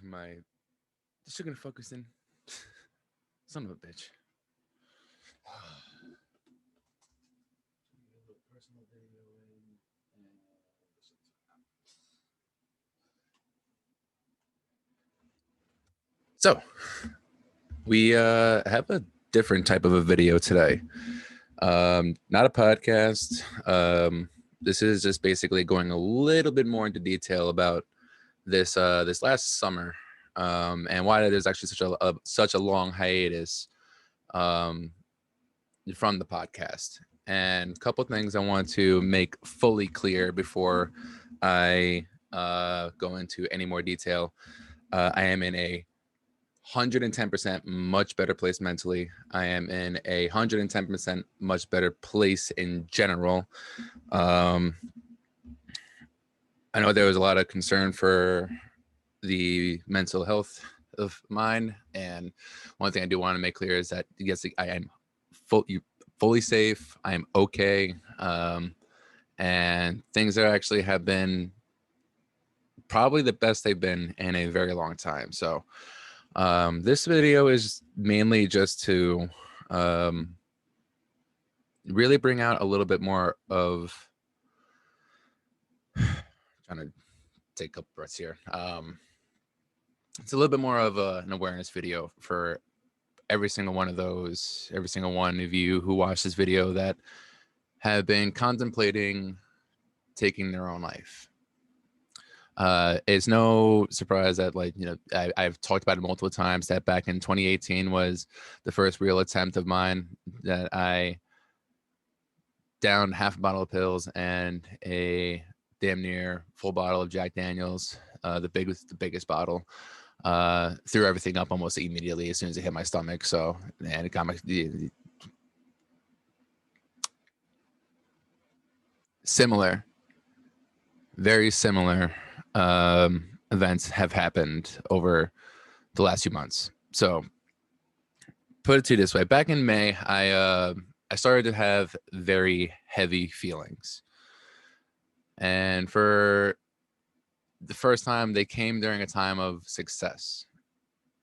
My is she gonna focus in? Son of a bitch. So we have a different type of a video today. Not a podcast. This is just basically going a little bit more into detail about this last summer, and why there's actually such a long hiatus um, from the podcast. And a couple things I want to make fully clear before I go into any more detail. I am in a 110% much better place mentally. I am in a 110% much better place in general. Um, I know there was a lot of concern for the mental health of mine, and one thing I do want to make clear is that yes, I am fully safe. I am okay, and things are actually have been probably the best they've been in a very long time. So this video is mainly just to really bring out a little bit more of trying to take a couple breaths here. It's a little bit more of an awareness video for every single one of you who watch this video that have been contemplating taking their own life. It's no surprise that, like, I've talked about it multiple times that back in 2018 was the first real attempt of mine that I downed half a bottle of pills and a damn near full bottle of Jack Daniels, the biggest bottle. Threw everything up almost immediately as soon as it hit my stomach. So, and it got my similar, very similar events have happened over the last few months. So, put it to you this way: back in May, I started to have very heavy feelings, and for the first time, they came during a time of success.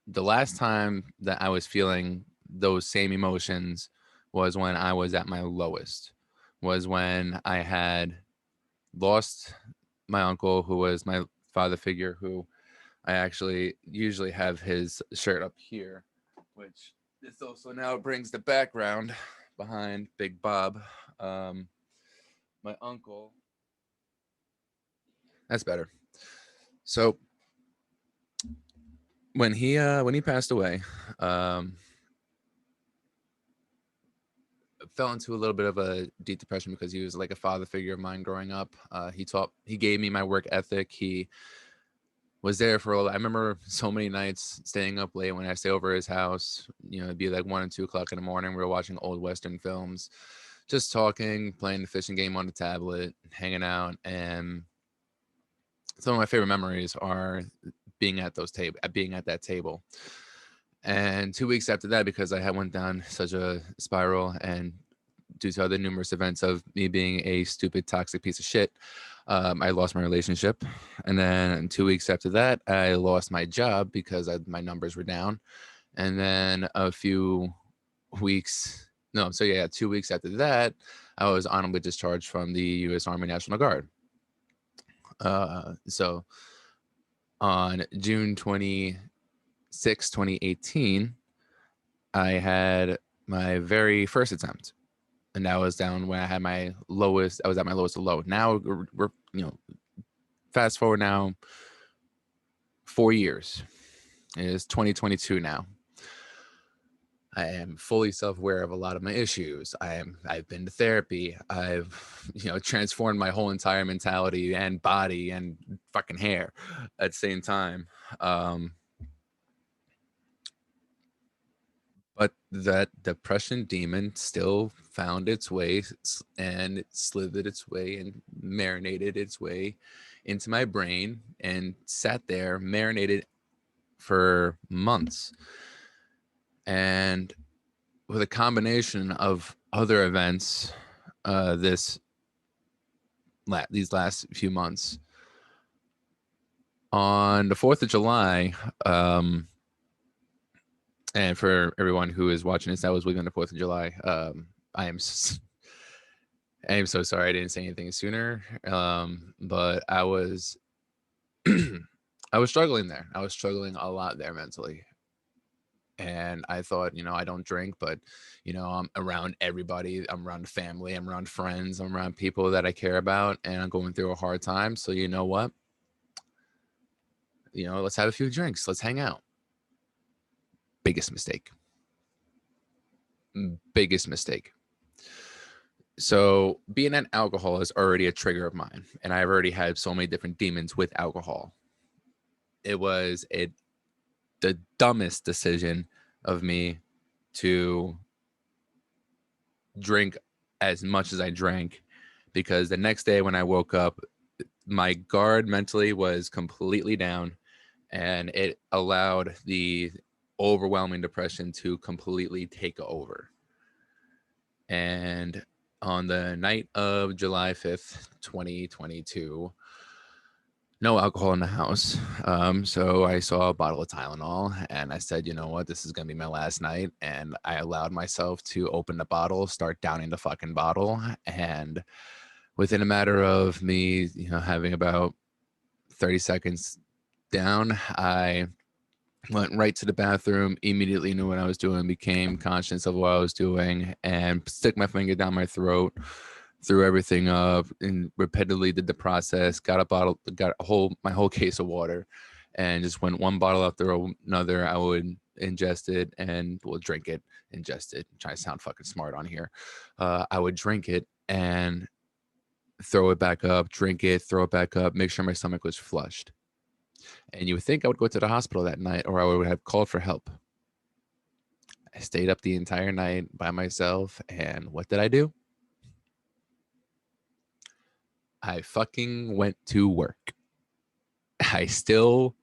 The last time that I was feeling those same emotions was when I was at my lowest, was when I had lost my uncle, who was my father figure, who I actually usually have his shirt up here, which this also now brings the background behind Big Bob. My uncle. That's better. So when he passed away, um, fell into a little bit of a deep depression because he was like a father figure of mine growing up. He gave me my work ethic. He was there for I remember so many nights staying up late when I stay over his house. It'd be like 1 and 2 o'clock in the morning. We were watching old Western films, just talking, playing the fishing game on the tablet, hanging out. And some of my favorite memories are being at that table. And 2 weeks after that, because I had went down such a spiral and due to other numerous events of me being a stupid, toxic piece of shit, I lost my relationship. And then 2 weeks after that, I lost my job because my numbers were down. And then a few weeks, no, so yeah, 2 weeks after that, I was honorably discharged from the U.S. Army National Guard. So on June 26, 2018, I had my very first attempt. And that was down when I had my lowest. I was at my lowest of low. Now we're fast forward now 4 years. It is 2022 now. I am fully self-aware of a lot of my issues. I've been to therapy. I've transformed my whole entire mentality and body and fucking hair at the same time. But that depression demon still found its way and it slithered its way and marinated its way into my brain and sat there, marinated for months. And with a combination of other events, these last few months, On the 4th of July, and for everyone who is watching this, that was within the 4th of July. I am I am so sorry I didn't say anything sooner. But I was I was struggling there. I was struggling a lot there mentally. And I thought, I don't drink, but I'm around everybody. I'm around family. I'm around friends. I'm around people that I care about, and I'm going through a hard time. So you know what? Let's have a few drinks. Let's hang out. Biggest mistake. Biggest mistake. So being an alcohol is already a trigger of mine, and I've already had so many different demons with alcohol. It was the dumbest decision of me to drink as much as I drank, because the next day when I woke up, my guard mentally was completely down, and it allowed the overwhelming depression to completely take over. And on the night of July 5th, 2022, no alcohol in the house. So I saw a bottle of Tylenol, and I said, you know what, this is going to be my last night. And I allowed myself to open the bottle, start downing the fucking bottle. And within a matter of me, having about 30 seconds down, I went right to the bathroom, immediately knew what I was doing, became conscious of what I was doing, and stick my finger down my throat, threw everything up, and repeatedly did the process. Got my whole case of water, and just went one bottle after another. I would ingest it and drink it, ingest it. Try to sound fucking smart on here. I would drink it and throw it back up, drink it, throw it back up, make sure my stomach was flushed. And you would think I would go to the hospital that night, or I would have called for help. I stayed up the entire night by myself, and what did I do? I fucking went to work. I still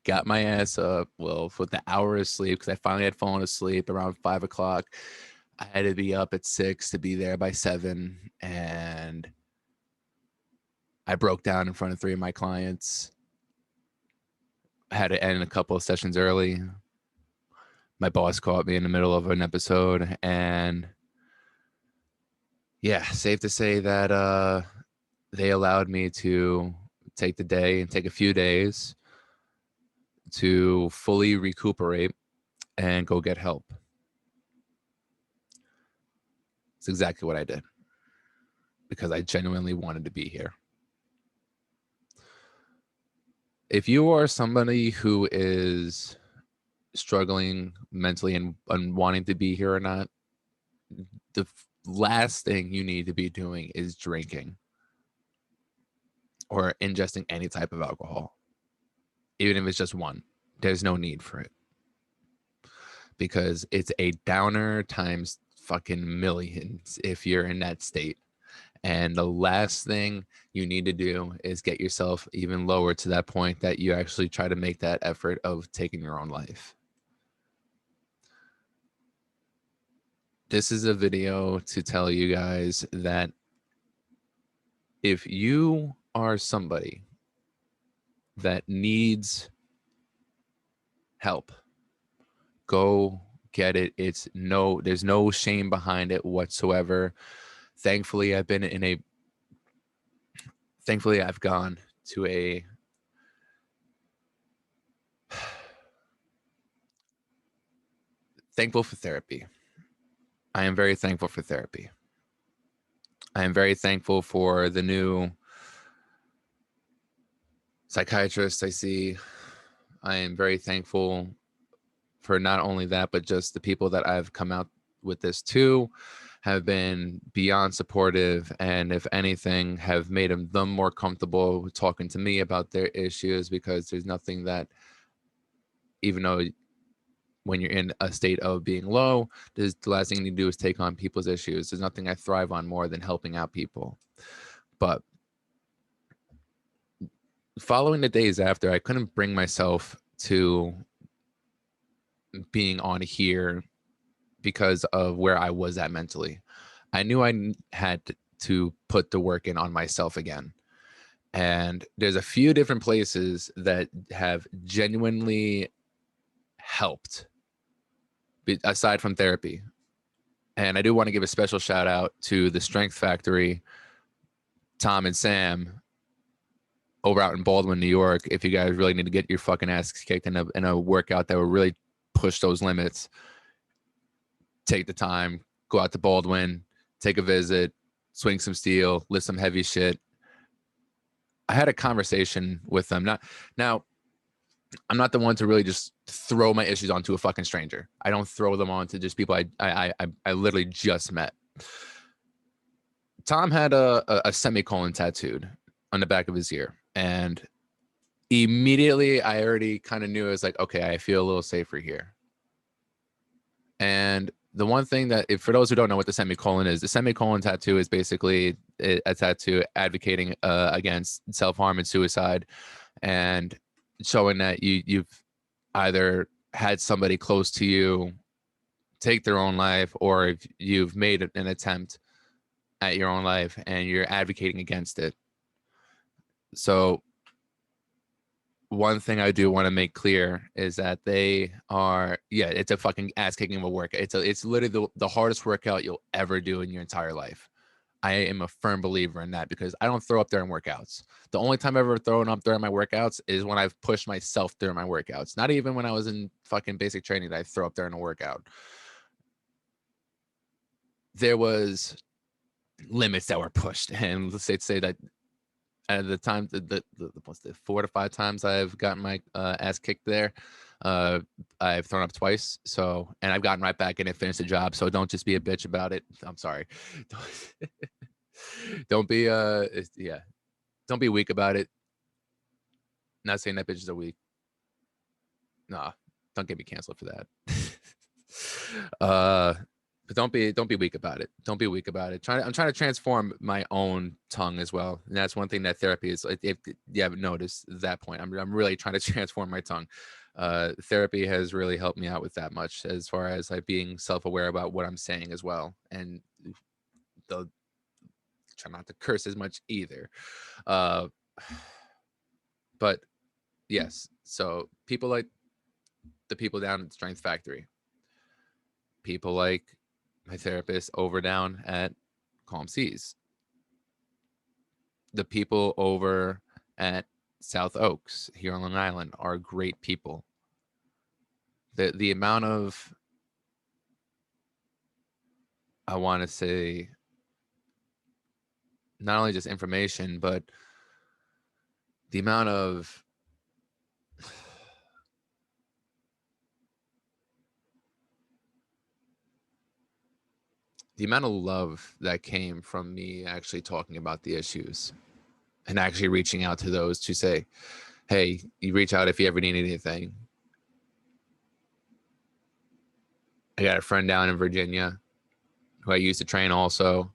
got my ass up, for the hour of sleep, because I finally had fallen asleep around 5 o'clock. I had to be up at 6 to be there by 7, and I broke down in front of 3 of my clients. I had to end a couple of sessions early. My boss caught me in the middle of an episode, and yeah, safe to say that they allowed me to take the day and take a few days to fully recuperate and go get help. It's exactly what I did, because I genuinely wanted to be here. If you are somebody who is struggling mentally and wanting to be here or not, the last thing you need to be doing is drinking or ingesting any type of alcohol, even if it's just one. There's no need for it, because it's a downer times fucking millions if you're in that state. And the last thing you need to do is get yourself even lower to that point that you actually try to make that effort of taking your own life. This is a video to tell you guys that if you are somebody that needs help, go get it. There's no shame behind it whatsoever. Thankfully, I've gone to a thankful for therapy. I am very thankful for therapy. I am very thankful for the new psychiatrist I see. I am very thankful for not only that, but just the people that I've come out with this to have been beyond supportive, and if anything, have made them more comfortable talking to me about their issues, because there's nothing that, even though when you're in a state of being low, the last thing you do is take on people's issues. There's nothing I thrive on more than helping out people. But following the days after, I couldn't bring myself to being on here because of where I was at mentally. I knew I had to put the work in on myself again. And there's a few different places that have genuinely helped aside from therapy. And I do want to give a special shout out to the Strength Factory, Tom and Sam over out in Baldwin, New York. If you guys really need to get your fucking ass kicked in a workout that will really push those limits, take the time, go out to Baldwin, take a visit, swing some steel, lift some heavy shit. I had a conversation with them. Now, I'm not the one to really just throw my issues onto a fucking stranger. I don't throw them onto just people I literally just met. Tom had a semicolon tattooed on the back of his ear, and immediately I already kind of knew it was like, okay, I feel a little safer here. And the one thing that, if for those who don't know what the semicolon is, the semicolon tattoo is basically a tattoo advocating against self-harm and suicide, and showing that you've either had somebody close to you take their own life, or if you've made an attempt at your own life and you're advocating against it. So one thing I do want to make clear is that they are, yeah, it's a fucking ass kicking of a workout. It's literally the hardest workout you'll ever do in your entire life. I am a firm believer in that, because I don't throw up during workouts. The only time I've ever thrown up during my workouts is when I've pushed myself during my workouts. Not even when I was in fucking basic training did I throw up during a workout. There was limits that were pushed, and let's say that at the time, the 4 to 5 times I've gotten my ass kicked there, I've thrown up twice. So, and I've gotten right back in and finished the job. So don't just be a bitch about it. I'm sorry. Don't be yeah. Don't be weak about it. Not saying that bitches are weak. Nah, don't get me canceled for that. But don't be weak about it. Don't be weak about it. I'm trying to transform my own tongue as well, and that's one thing that therapy is. If you haven't noticed that point, I'm really trying to transform my tongue. Therapy has really helped me out with that much, as far as like being self-aware about what I'm saying as well, and the try not to curse as much either. But yes, so people like the people down at the Strength Factory, people like my therapist over down at Calm Seas, the people over at South Oaks here on Long Island are great people. The amount of, I want to say, not only just information, but the amount of love that came from me actually talking about the issues and actually reaching out to those to say, hey, you reach out if you ever need anything. I got a friend down in Virginia who I used to train also.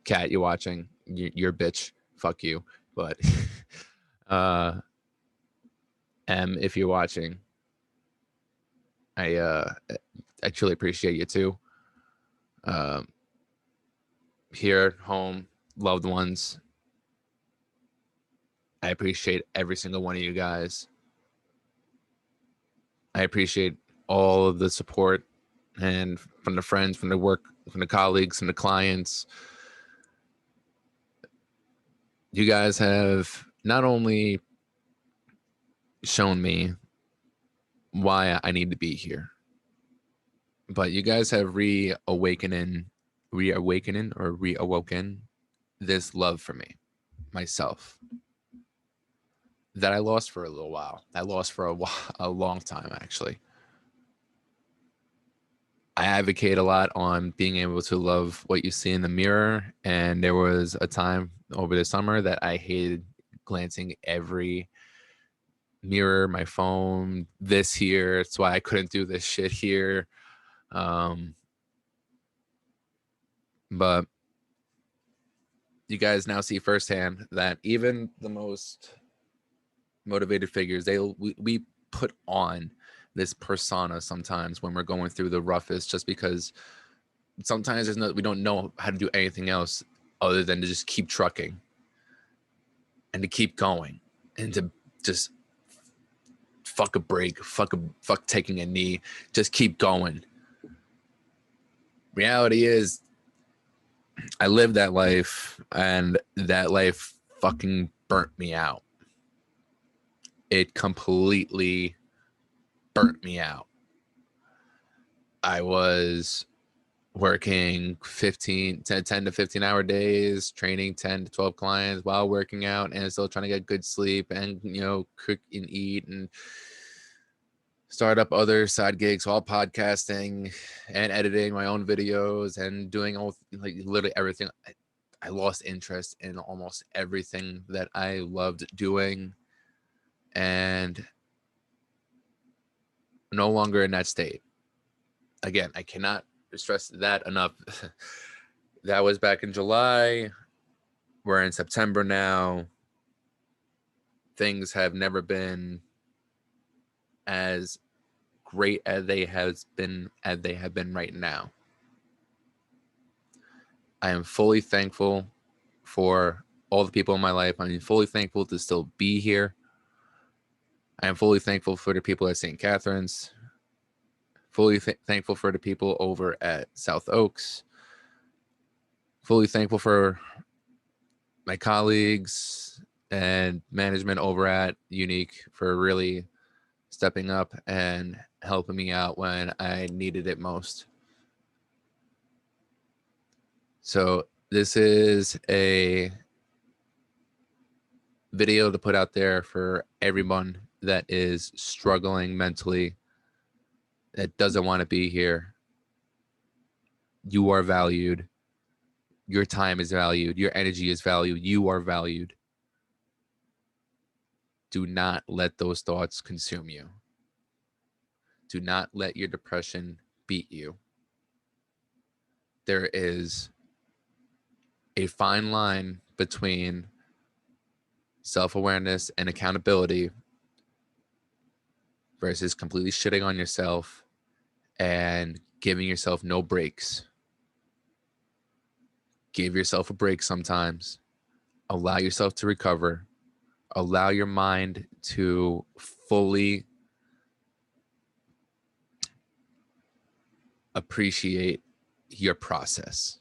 Kat, you watching? You're a bitch. Fuck you. But if you're watching, I truly appreciate you too. Here, home, loved ones, I appreciate every single one of you guys. I appreciate all of the support, and from the friends, from the work, from the colleagues, from the clients. You guys have not only shown me why I need to be here, but you guys have reawoken this love for me, myself, that I lost for a little while. I lost for a long time, actually. I advocate a lot on being able to love what you see in the mirror. And there was a time over the summer that I hated glancing every mirror, my phone, this here. It's why I couldn't do this shit here. But you guys now see firsthand that even the most motivated figures, we put on this persona sometimes when we're going through the roughest, just because sometimes we don't know how to do anything else other than to just keep trucking. and to keep going and to just fuck a break, fuck taking a knee, just keep going. Reality is, I lived that life, and that life fucking burnt me out. It completely burnt me out. I was working 10 to 15 hour days, training 10 to 12 clients while working out, and still trying to get good sleep and, cook and eat and start up other side gigs while podcasting and editing my own videos and doing all, like, literally everything. I lost interest in almost everything that I loved doing, and no longer in that state. Again, I cannot stress that enough. That was back in July. We're in September now. Things have never been as great as they have been right now. I am fully thankful for all the people in my life. I'm fully thankful to still be here. I am fully thankful for the people at St. Catharines. Fully thankful for the people over at South Oaks. Fully thankful for my colleagues and management over at Unique for really stepping up and helping me out when I needed it most. So this is a video to put out there for everyone that is struggling mentally, that doesn't want to be here. You are valued. Your time is valued. Your energy is valued. You are valued. Do not let those thoughts consume you. Do not let your depression beat you. There is a fine line between self-awareness and accountability versus completely shitting on yourself and giving yourself no breaks. Give yourself a break sometimes. Allow yourself to recover. Allow your mind to fully appreciate your process.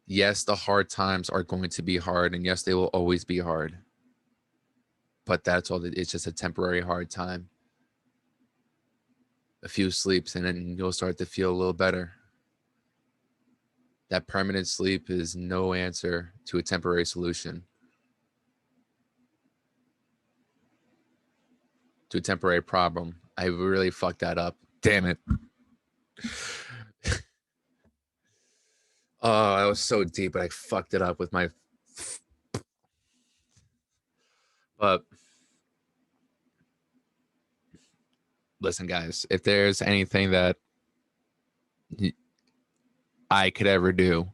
Yes, the hard times are going to be hard, and yes, they will always be hard. But that's all. It's just a temporary hard time. A few sleeps, and then you'll start to feel a little better. That permanent sleep is no answer to a temporary solution, to a temporary problem. I really fucked that up. Damn it. Oh, I was so deep, but I fucked it up with my... But listen, guys, if there's anything that I could ever do,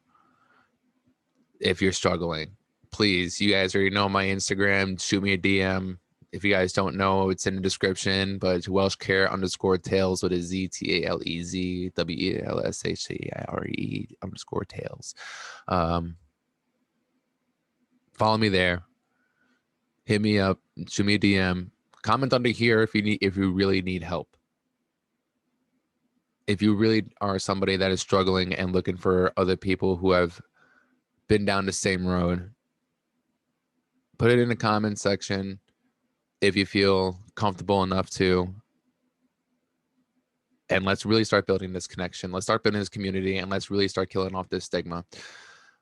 if you're struggling, please, you guys already know my Instagram. Shoot me a DM. If you guys don't know, it's in the description, but it's Welshcare_Tales with a Z, TALEZ WELSHAIRE_Tales. Follow me there. Hit me up. Shoot me a DM. Comment under here if you really need help. If you really are somebody that is struggling and looking for other people who have been down the same road, put it in the comment section if you feel comfortable enough to. And let's really start building this connection. Let's start building this community, and let's really start killing off this stigma.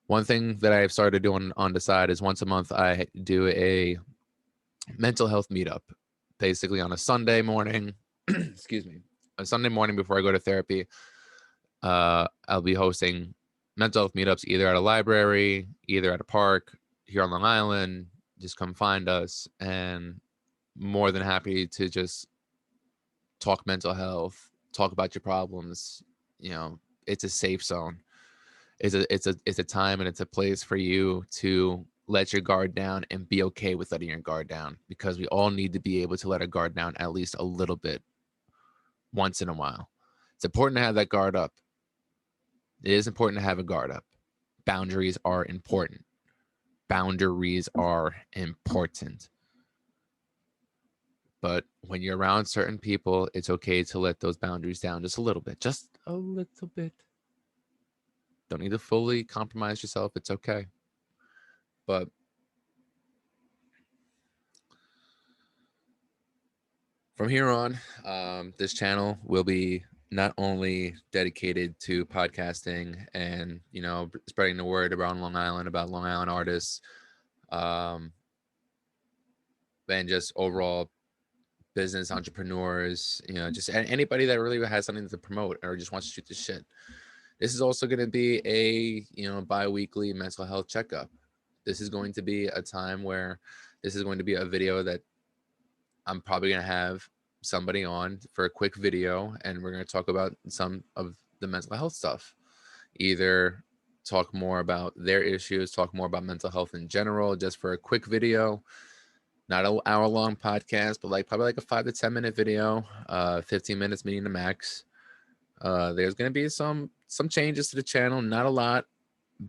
One thing that I've started doing on the side is once a month I do a mental health meetup, basically on a Sunday morning. Excuse me. A Sunday morning before I go to therapy. I'll be hosting mental health meetups either at a library, either at a park here on Long Island. Just come find us, and more than happy to just talk mental health, talk about your problems. It's a safe zone. It's a time and it's a place for you to let your guard down and be okay with letting your guard down, because we all need to be able to let our guard down at least a little bit once in a while. It's important to have that guard up. It is important to have a guard up. Boundaries are important. boundaries are important. But when you're around certain people, it's okay to let those boundaries down just a little bit. Just a little bit. Don't need to fully compromise yourself. It's okay. But from here on, this channel will be not only dedicated to podcasting and, you know, spreading the word around Long Island about Long Island artists, um, and just overall business entrepreneurs, you know, just anybody that really has something to promote or just wants to shoot the shit. This is also going to be a, you know, bi-weekly mental health checkup. This is going to be a time where this is going to be a video that I'm probably going to have somebody on for a quick video, and we're going to talk about some of the mental health stuff. Either talk more about their issues, talk more about mental health in general, just for a quick video. Not an hour-long podcast, but like probably like a 5 to 10 minute video, 15 minutes meaning the max. There's going to be some changes to the channel, not a lot,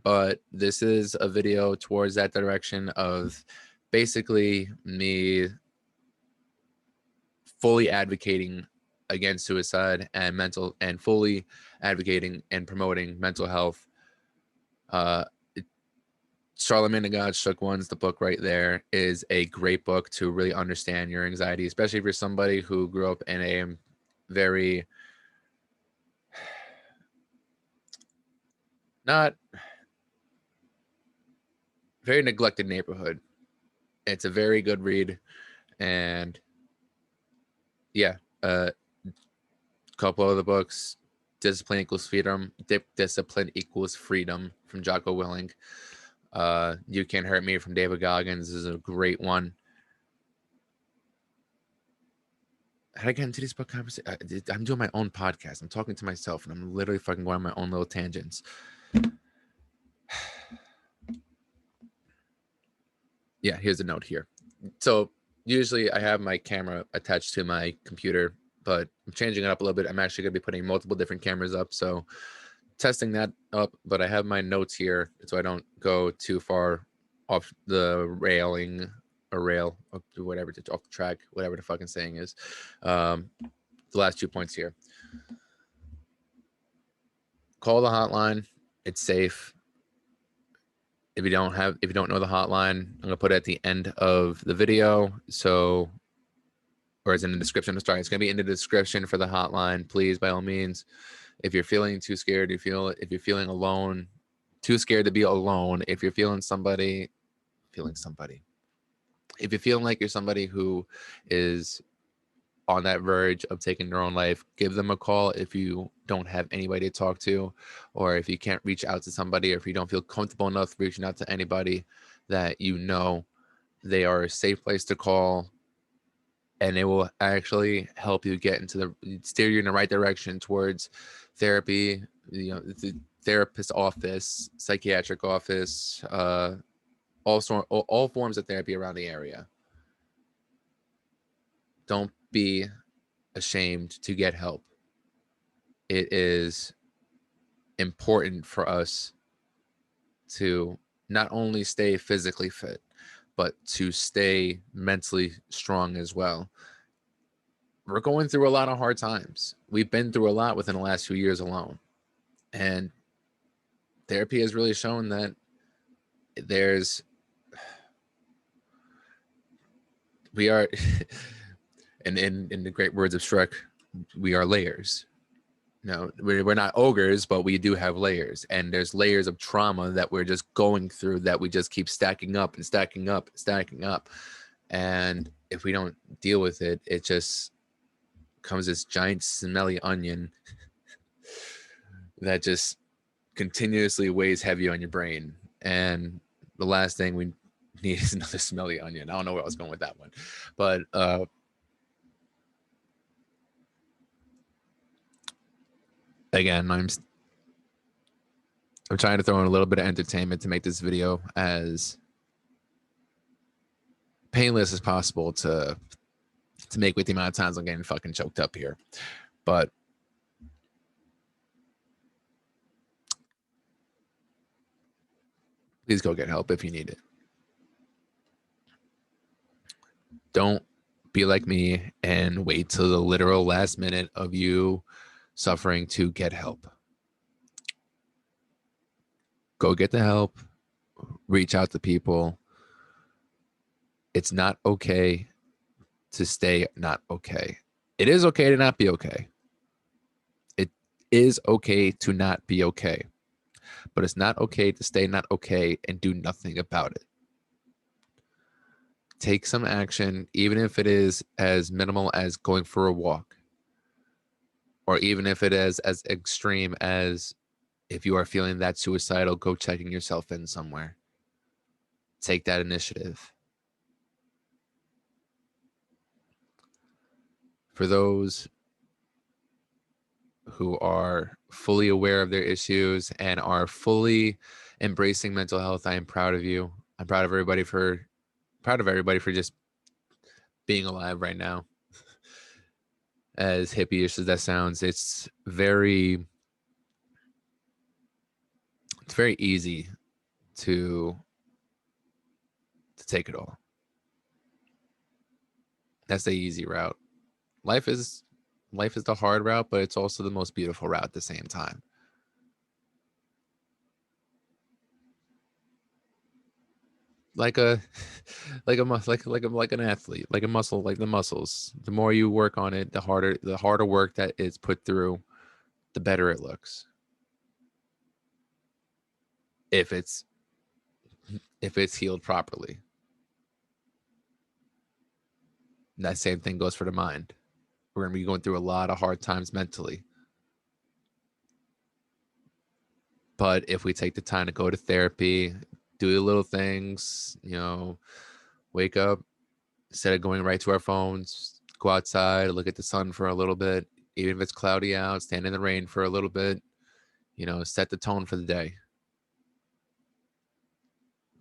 but this is a video towards that direction of basically me fully advocating against suicide and fully advocating and promoting mental health. uh Charlemagne the God Shook Ones, the book right there, is a great book to really understand your anxiety, especially if you're somebody who grew up in a very not very neglected neighborhood. It's a very good read. And yeah, a couple of the books, Discipline Equals Freedom, Discipline Equals Freedom from Jocko Willink. You Can't Hurt Me from David Goggins is a great one. How did I get into this book conversation? I'm doing my own podcast. I'm talking to myself, and I'm literally fucking going on my own little tangents. Yeah, here's a note here. So usually I have my camera attached to my computer, but I'm changing it up a little bit. I'm actually going to be putting multiple different cameras up, so testing that up. But I have my notes here so I don't go too far off the railing or rail, whatever, off the track, whatever the fucking saying is. The last 2 points here. Call the hotline. It's safe. If you don't know the hotline, I'm gonna put it at the end of the video. So, or it's in the description. Sorry, it's gonna be in the description for the hotline. Please, by all means, if you're feeling too scared, if you're feeling alone, too scared to be alone. If you're feeling somebody, if you're feeling like you're somebody who is on that verge of taking their own life, give them a call. If you don't have anybody to talk to, or if you can't reach out to somebody, or if you don't feel comfortable enough reaching out to anybody that you know, they are a safe place to call, and it will actually help you get into steer you in the right direction towards therapy, you know, the therapist office, psychiatric office, all forms of therapy around the area. Don't be ashamed to get help. It is important for us to not only stay physically fit, but to stay mentally strong as well. We're going through a lot of hard times. We've been through a lot within the last few years alone. And therapy has really shown that we are, and in the great words of Shrek, we are layers. No, we're not ogres, but we do have layers, and there's layers of trauma that we're just going through that we just keep stacking up and stacking up and stacking up. And if we don't deal with it, it just comes this giant smelly onion that just continuously weighs heavy on your brain. And the last thing we need is another smelly onion. I don't know where I was going with that one, but again, I'm trying to throw in a little bit of entertainment to make this video as painless as possible to make with the amount of times I'm getting fucking choked up here. But please go get help if you need it. Don't be like me and wait till the literal last minute of you suffering to get help. Go get the help, reach out to people. It's not okay to stay not okay. It is okay to not be okay. It is okay to not be okay, but it's not okay to stay not okay and do nothing about it. Take some action, even if it is as minimal as going for a walk, or even if it is as extreme as if you are feeling that suicidal, go checking yourself in somewhere. Take that initiative. For those who are fully aware of their issues and are fully embracing mental health, I am proud of you. I'm proud of everybody for just being alive right now. As hippie-ish as that sounds, it's very easy to take it all. That's the easy route. Life is the hard route, but it's also the most beautiful route at the same time. Like a like an athlete, like a muscle, like the muscles. The more you work on it, the harder work that is put through, the better it looks. If it's healed properly. And that same thing goes for the mind. We're gonna be going through a lot of hard times mentally. But if we take the time to go to therapy, do the little things, wake up, instead of going right to our phones, go outside, look at the sun for a little bit, even if it's cloudy out, stand in the rain for a little bit, set the tone for the day.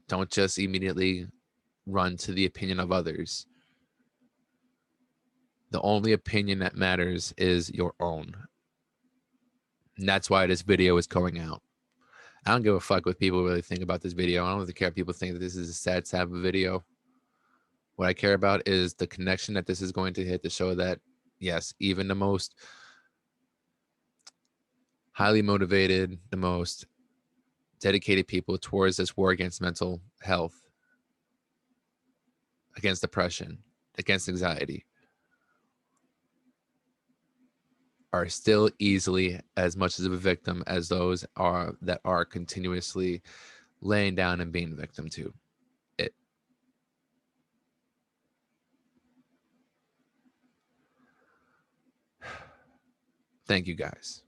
Don't just immediately run to the opinion of others. The only opinion that matters is your own. And that's why this video is going out. I don't give a fuck what people really think about this video. I don't really care if people think that this is a sad, sad video. What I care about is the connection that this is going to hit to show that, yes, even the most highly motivated, the most dedicated people towards this war against mental health, against depression, against anxiety, are still easily as much as a victim as those that are continuously laying down and being a victim to it. Thank you guys.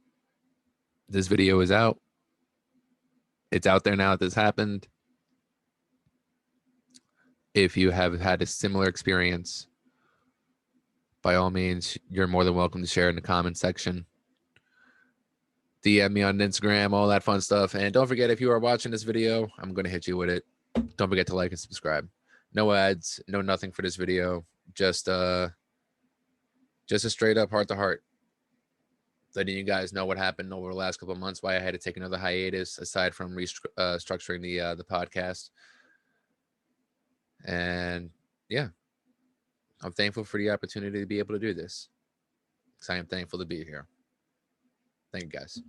This video is out. It's out there now that this happened. If you have had a similar experience, by all means, you're more than welcome to share in the comment section. DM me on Instagram, all that fun stuff. And don't forget, if you are watching this video, I'm going to hit you with it. Don't forget to like and subscribe. No ads, no nothing for this video. Just a straight up heart to heart. Letting you guys know what happened over the last couple of months, why I had to take another hiatus aside from restructuring the podcast. And yeah, I'm thankful for the opportunity to be able to do this, because I am thankful to be here. Thank you guys.